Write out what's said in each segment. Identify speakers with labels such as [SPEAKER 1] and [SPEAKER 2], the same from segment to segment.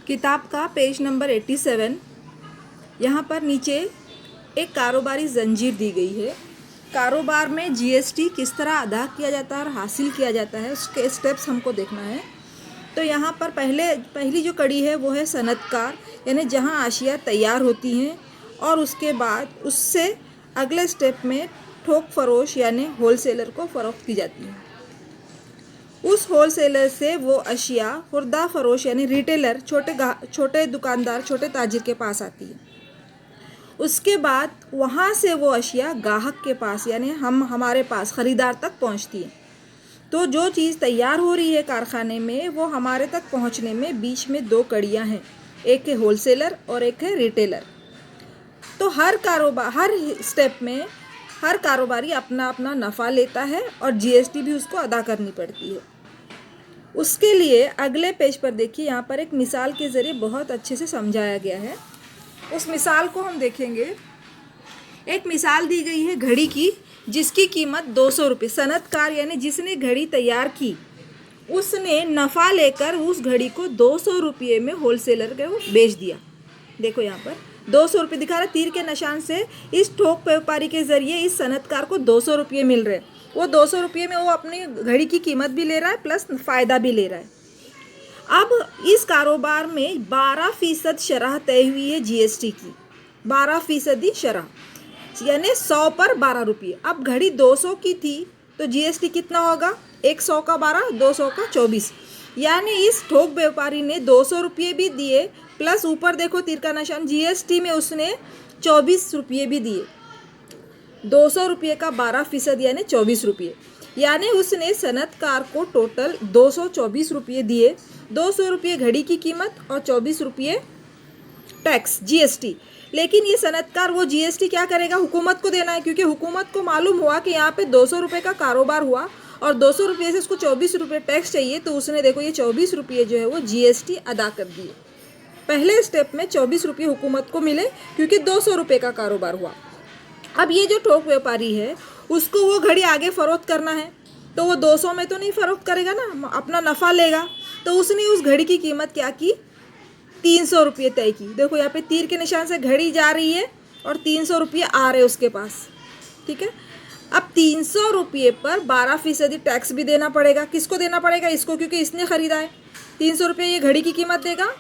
[SPEAKER 1] किताब का page number 87। यहाँ पर नीचे एक कारोबारी जंजीर दी गई है। कारोबार में जीएसटी किस तरह अदा किया जाता है और हासिल किया जाता है, उसके स्टेप्स हमको देखना है। तो यहाँ पर पहली जो कड़ी है वो है सनतकार, यानी जहाँ आशिया तैयार होती हैं और उसके बाद उससे अगले स्टेप में थोक फरोश यानी होलसेलर को फ़रोख्त की जाती है। उस होलसेलर से वो अशिया खुर्दा फरोश यानी रिटेलर छोटे दुकानदार छोटे ताजिर के पास आती है। उसके बाद वहाँ से वो अशिया गाहक के पास यानी हमारे पास ख़रीदार तक पहुँचती है। तो जो चीज़ तैयार हो रही है कारखाने में वो हमारे तक पहुँचने में बीच में दो कड़ियाँ हैं, एक है होलसेलर और एक है रिटेलर। तो हर स्टेप में हर कारोबारी अपना अपना नफ़ा लेता है और जीएसटी भी उसको अदा करनी पड़ती है। उसके लिए अगले पेज पर देखिए, यहाँ पर एक मिसाल के ज़रिए बहुत अच्छे से समझाया गया है। उस मिसाल को हम देखेंगे। एक मिसाल दी गई है घड़ी की, जिसकी कीमत 200 रुपये। सनतकार यानी जिसने घड़ी तैयार की उसने नफ़ा लेकर उस घड़ी को 200 रुपये में होलसेलर को बेच दिया। देखो यहाँ पर 200 रुपये दिखा रहा, तीर के निशान से इस थोक व्यापारी के ज़रिए इस सनतकार को 200 रुपये मिल रहे। वो 200 रुपये में वो अपनी घड़ी की कीमत भी ले रहा है प्लस फ़ायदा भी ले रहा है। अब इस कारोबार में 12% शरह तय हुई है जीएसटी की, 12% शरह यानी 100 पर 12 रुपये। अब घड़ी 200 की थी तो जीएसटी कितना होगा, 100 का 12, 200 का 24। यानी इस थोक व्यापारी ने 200 रुपये भी दिए प्लस ऊपर देखो तीर का निशान, जीएसटी में उसने 24 रुपये भी दिए। 200 रुपये का 12% यानी 24 रुपये, यानी उसने सनतकार को टोटल 224 रुपये दिए। 200 रुपये घड़ी की कीमत और 24 रुपये टैक्स जीएसटी। लेकिन ये सनतकार वो जीएसटी क्या करेगा, हुकूमत को देना है, क्योंकि हुकूमत को मालूम हुआ कि यहाँ पे 200 रुपये का कारोबार हुआ और 200 रुपये से उसको 24 रुपये टैक्स चाहिए। तो उसने देखो ये 24 रुपये जो है वो जीएसटी अदा कर दिए। पहले स्टेप में 24 रुपये हुकूमत को मिले क्योंकि 200 रुपये का कारोबार हुआ। अब ये जो थोक व्यापारी है उसको वो घड़ी आगे फ़रोख्त करना है, तो वो 200 में तो नहीं फ़रोख्त करेगा ना, अपना नफ़ा लेगा। तो उसने उस घड़ी की कीमत क्या की, 300 रुपये तय की। देखो यहाँ पे तीर के निशान से घड़ी जा रही है और 300 रुपये आ रहे उसके पास, ठीक है। अब 300 रुपये पर 12% टैक्स भी देना पड़ेगा। किसको देना पड़ेगा, इसको, क्योंकि इसने ख़रीदा है। 300 रुपये ये घड़ी की कीमत देगा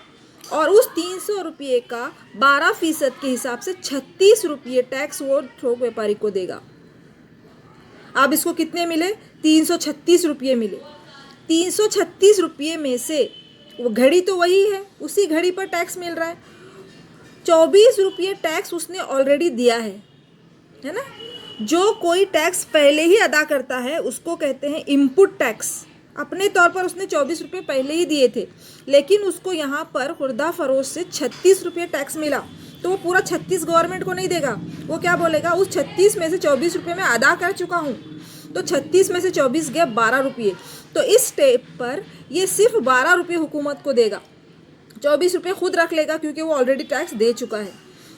[SPEAKER 1] और उस 300 रुपये का 12% के हिसाब से 36 रुपये टैक्स वो थोक व्यापारी को देगा। अब इसको कितने मिले, 336 रुपये मिले। 336 रुपये में से वो घड़ी तो वही है, उसी घड़ी पर टैक्स मिल रहा है। 24 रुपये टैक्स उसने ऑलरेडी दिया है ना। जो कोई टैक्स पहले ही अदा करता है उसको कहते हैं इनपुट टैक्स। अपने तौर पर उसने 24 रुपये पहले ही दिए थे, लेकिन उसको यहाँ पर खुर्दा फरोश से 36 रुपये टैक्स मिला। तो वो पूरा 36 गवर्नमेंट को नहीं देगा। वो क्या बोलेगा, उस 36 में से 24 रुपये मैं अदा कर चुका हूँ, तो 36 में से 24 गया 12 रुपये। तो इस स्टेप पर ये सिर्फ 12 रुपये हुकूमत को देगा, 24 रुपये खुद रख लेगा क्योंकि वो ऑलरेडी टैक्स दे चुका है।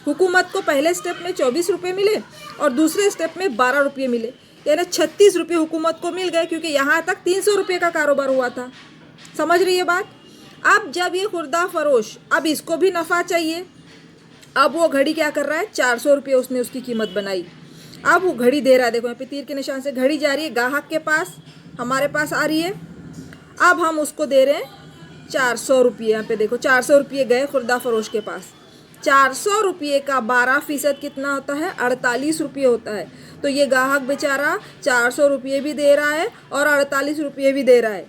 [SPEAKER 1] हुकूमत को पहले स्टेप में 24 रुपये मिले और दूसरे स्टेप में 12 रुपये मिले, यानी 36 रुपये हुकूमत को मिल गए, क्योंकि यहाँ तक 300 रुपये का कारोबार हुआ था। समझ रही है बात। अब जब ये खुर्दा फरोश, अब इसको भी नफ़ा चाहिए। अब वो घड़ी क्या कर रहा है, 400 रुपये उसने उसकी कीमत बनाई। अब वो घड़ी दे रहा है, देखो यहाँ पे तीर के निशान से घड़ी जा रही है गाहक के पास, हमारे पास आ रही है। अब हम उसको दे रहे हैं 400 रुपये। यहाँ पे देखो 400 रुपये गए खुर्दा फरोश के पास। 400 रुपये का 12% कितना होता है, 48 रुपये होता है। तो ये गाहक बेचारा 400 रुपये भी दे रहा है और 48 रुपये भी दे रहा है।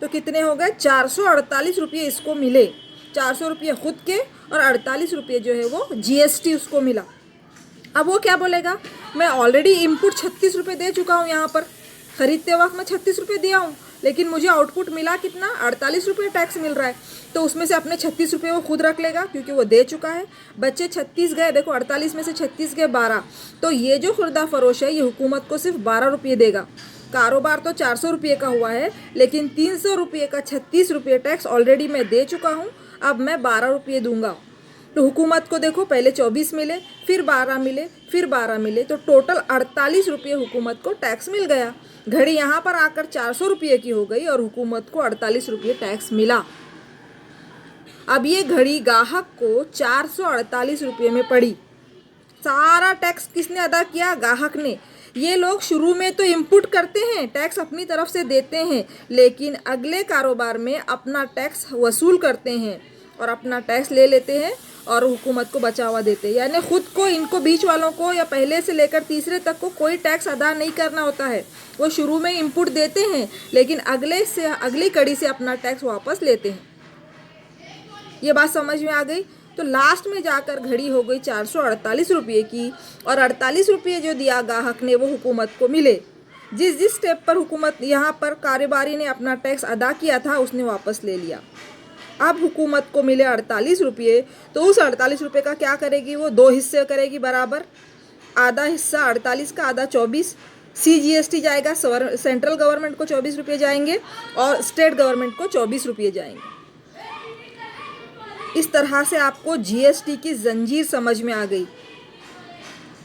[SPEAKER 1] तो कितने हो गए, 448 रुपये इसको मिले। 400 रुपये खुद के और 48 रुपये जो है वो जीएसटी उसको मिला। अब वो क्या बोलेगा, मैं ऑलरेडी इनपुट 36 रुपये दे चुका हूँ, यहाँ पर ख़रीदते वक्त मैं 36 रुपये दिया हूँ, लेकिन मुझे आउटपुट मिला कितना, 48 रुपये टैक्स मिल रहा है। तो उसमें से अपने 36 रुपये वो खुद रख लेगा क्योंकि वो दे चुका है। बच्चे 36 गए, देखो 48 में से 36 गए 12। तो ये जो खुर्दा फरोश है ये हुकूमत को सिर्फ 12 रुपये देगा। कारोबार तो 400 रुपये का हुआ है, लेकिन 300 रुपये का 36 रुपये टैक्स ऑलरेडी मैं दे चुका हूँ, अब मैं 12 रुपये दूंगा। तो हुकूमत को देखो पहले 24 मिले, फिर 12 मिले, फिर 12 मिले, तो टोटल 48 रुपये हुकूमत को टैक्स मिल गया। घड़ी यहाँ पर आकर 400 रुपये की हो गई और हुकूमत को 48 रुपये टैक्स मिला। अब ये घड़ी ग्राहक को 448 रुपये में पड़ी। सारा टैक्स किसने अदा किया? ग्राहक ने। ये लोग शुरू में तो इनपुट करते हैं, टैक्स अपनी तरफ से देते हैं, लेकिन अगले कारोबार में अपना टैक्स वसूल करते हैं और अपना टैक्स ले लेते हैं और हुकूमत को बचावा देते हैं। यानी खुद को, इनको बीच वालों को या पहले से लेकर तीसरे तक को कोई टैक्स अदा नहीं करना होता है। वो शुरू में इनपुट देते हैं, लेकिन अगली कड़ी से अपना टैक्स वापस लेते हैं। ये बात समझ में आ गई? तो लास्ट में जाकर घड़ी हो गई 448 रुपये की, और 48 रुपये जो दिया ग्राहक ने वो हुकूमत को मिले। जिस जिस स्टेप पर हुकूमत, यहाँ पर कारोबारी ने अपना टैक्स अदा किया था उसने वापस ले लिया। अब हुकूमत को मिले 48 रुपये, तो उस 48 रुपये का क्या करेगी? वो 2 हिस्से करेगी बराबर। आधा हिस्सा 48 का, आधा 24 CGST जाएगा, सेंट्रल गवर्नमेंट को 24 रुपये जाएंगे और स्टेट गवर्नमेंट को 24 रुपये जाएंगे। इस तरह से आपको GST की जंजीर समझ में आ गई।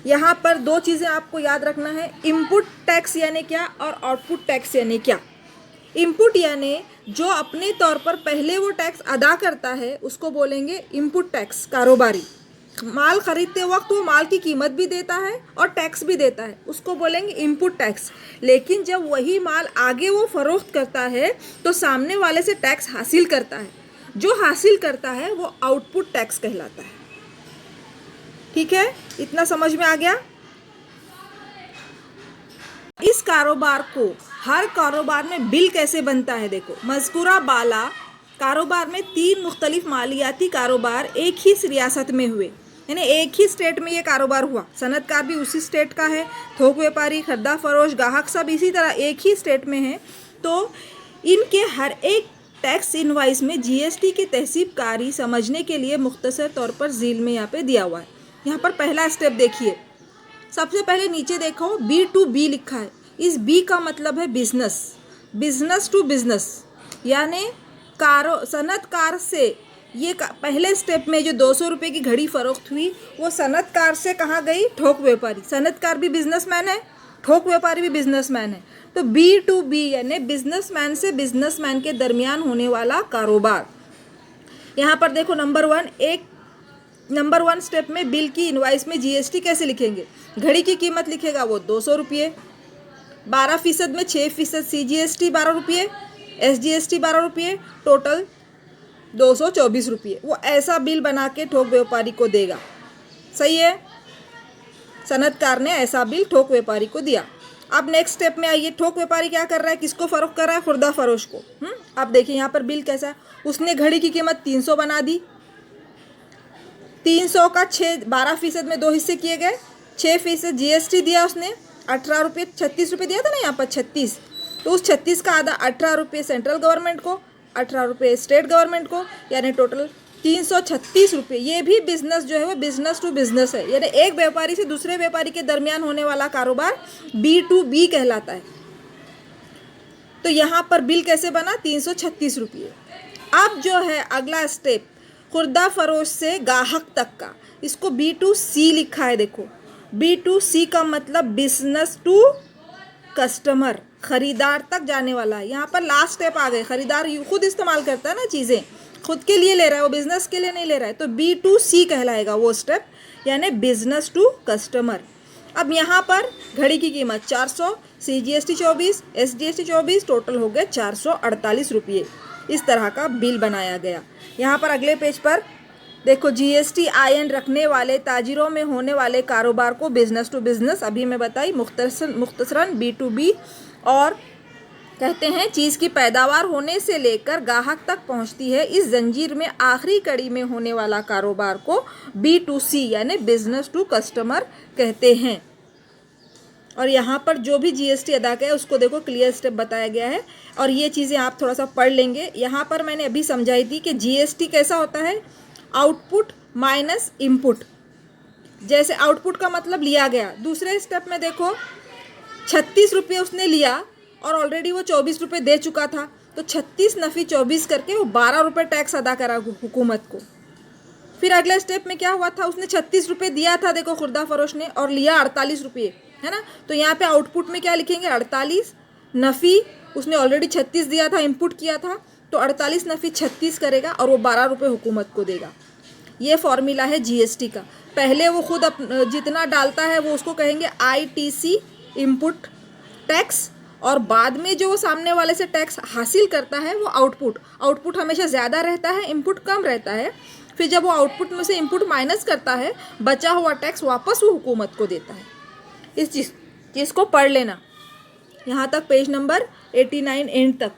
[SPEAKER 1] यहाँ पर 2 चीज़ें आपको याद रखना है, इनपुट टैक्स यानी क्या और आउटपुट टैक्स यानी क्या। इनपुट यानी जो अपने तौर पर पहले वो टैक्स अदा करता है उसको बोलेंगे इनपुट टैक्स। कारोबारी माल खरीदते वक्त वो माल की कीमत भी देता है और टैक्स भी देता है, उसको बोलेंगे इनपुट टैक्स। लेकिन जब वही माल आगे वो फरोख्त करता है तो सामने वाले से टैक्स हासिल करता है, जो हासिल करता है वो आउटपुट टैक्स कहलाता है। ठीक है, इतना समझ में आ गया। इस कारोबार को, हर कारोबार में बिल कैसे बनता है देखो। मज़कूरा बाला कारोबार में 3 मुख्तलिफ मालियाती कारोबार एक ही रियासत में हुए, यानी एक ही स्टेट में ये कारोबार हुआ। सनतकार भी उसी स्टेट का है, थोक व्यापारी, खरीदा फरोश, ग्राहक सब इसी तरह एक ही स्टेट में हैं। तो इनके हर एक टैक्स इनवाइस में GST की तहसीबकारी समझने के लिए मुख्तसर तौर पर झील में यहाँ पे दिया हुआ है। यहाँ पर पहला स्टेप देखिए, सबसे पहले नीचे देखो B2B लिखा है। इस B का मतलब है बिजनेस, बिजनेस टू बिजनेस, यानी सनतकार से ये पहले स्टेप में जो 200 रुपये की घड़ी फरोख्त हुई वो सनतकार से कहाँ गई? ठोक व्यापारी। सनतकार भी बिजनेसमैन है, ठोक व्यापारी भी बिजनेसमैन है। तो B2B यानी बिजनेसमैन से बिजनेसमैन के दरमियान होने वाला कारोबार। यहाँ पर देखो नंबर 1 स्टेप में बिल की इनवाइस में GST कैसे लिखेंगे? घड़ी की कीमत लिखेगा वो 200 रुपये, 12% में 6% CGST 12 रुपये, SGST 12 रुपये, टोटल 224 रुपये। वो ऐसा बिल बना के ठोक व्यापारी को देगा। सही है, सनतकार ने ऐसा बिल ठोक व्यापारी को दिया। अब नेक्स्ट स्टेप में आइए, ठोक व्यापारी क्या कर रहा है? किसको फरोख्त कर रहा है? खुर्दा फरोश को। अब देखिए यहाँ पर बिल कैसा है। उसने घड़ी की कीमत 300 बना दी, 300 का 12% में 2 हिस्से किए गए, 6% GST दिया उसने, 18 रुपये, 36 रुपये दिया था ना यहाँ पर 36, तो उस 36 का आधा 18 रुपये सेंट्रल गवर्नमेंट को, 18 रुपये स्टेट गवर्नमेंट को, यानी टोटल 336 रुपये। ये भी बिजनेस जो है वो बिजनेस टू बिजनेस है, यानी एक व्यापारी से दूसरे व्यापारी के दरमियान होने वाला कारोबार B2B कहलाता है। तो यहाँ पर बिल कैसे बना? 336 रुपये। अब जो है अगला स्टेप, खुर्दा फरोश से ग्राहक तक का, इसको B2C लिखा है। देखो B2C का मतलब बिजनेस टू कस्टमर, खरीदार तक जाने वाला है। यहाँ पर लास्ट स्टेप आ गए, खरीदार खुद इस्तेमाल करता है ना, चीज़ें खुद के लिए ले रहा है, वो बिजनेस के लिए नहीं ले रहा है, तो B2C कहलाएगा वो स्टेप, यानी बिजनेस टू कस्टमर। अब यहाँ पर घड़ी की कीमत 400, CGST 24, SGST 24, टोटल हो गए 448 रुपये। इस तरह का बिल बनाया गया। यहाँ पर अगले पेज पर देखो, GST IN रखने वाले ताजिरों में होने वाले कारोबार को बिजनेस टू बिजनेस अभी मैं बताई, मुख्तसरन B2B, और कहते हैं चीज़ की पैदावार होने से लेकर ग्राहक तक पहुंचती है इस जंजीर में आखिरी कड़ी में होने वाला कारोबार को B2C यानी बिजनेस टू कस्टमर कहते हैं। और यहाँ पर जो भी GST अदा किया है उसको देखो क्लियर स्टेप बताया गया है, और ये चीज़ें आप थोड़ा सा पढ़ लेंगे। यहाँ पर मैंने अभी समझाई थी कि GST कैसा होता है, आउटपुट माइनस इनपुट। जैसे आउटपुट का मतलब लिया गया, दूसरे स्टेप में देखो 36 रुपये उसने लिया और ऑलरेडी वो 24 रुपये दे चुका था, तो 36 नफ़ी 24 करके वो 12 रुपये टैक्स अदा करा हुकूमत को। फिर अगले स्टेप में क्या हुआ था, उसने 36 रुपये दिया था देखो खुर्दा फरोश ने, और लिया 48 रुपये, है ना। तो यहाँ पे आउटपुट में क्या लिखेंगे, 48 नफ़ी उसने ऑलरेडी 36 दिया था, इनपुट किया था, तो 48 नफ़ी 36 करेगा और वो 12 रुपये हुकूमत को देगा। ये फॉर्मूला है जीएसटी का। पहले वो खुद जितना डालता है वो उसको कहेंगे आईटीसी इनपुट टैक्स, और बाद में जो सामने वाले से टैक्स हासिल करता है वो आउटपुट हमेशा ज़्यादा रहता है, इनपुट कम रहता है। फिर जब वो आउटपुट में से इनपुट माइनस करता है, बचा हुआ टैक्स वापस वो हुकूमत को देता है। इस चीज़ को पढ़ लेना, यहाँ तक पेज नंबर 89 एंड तक।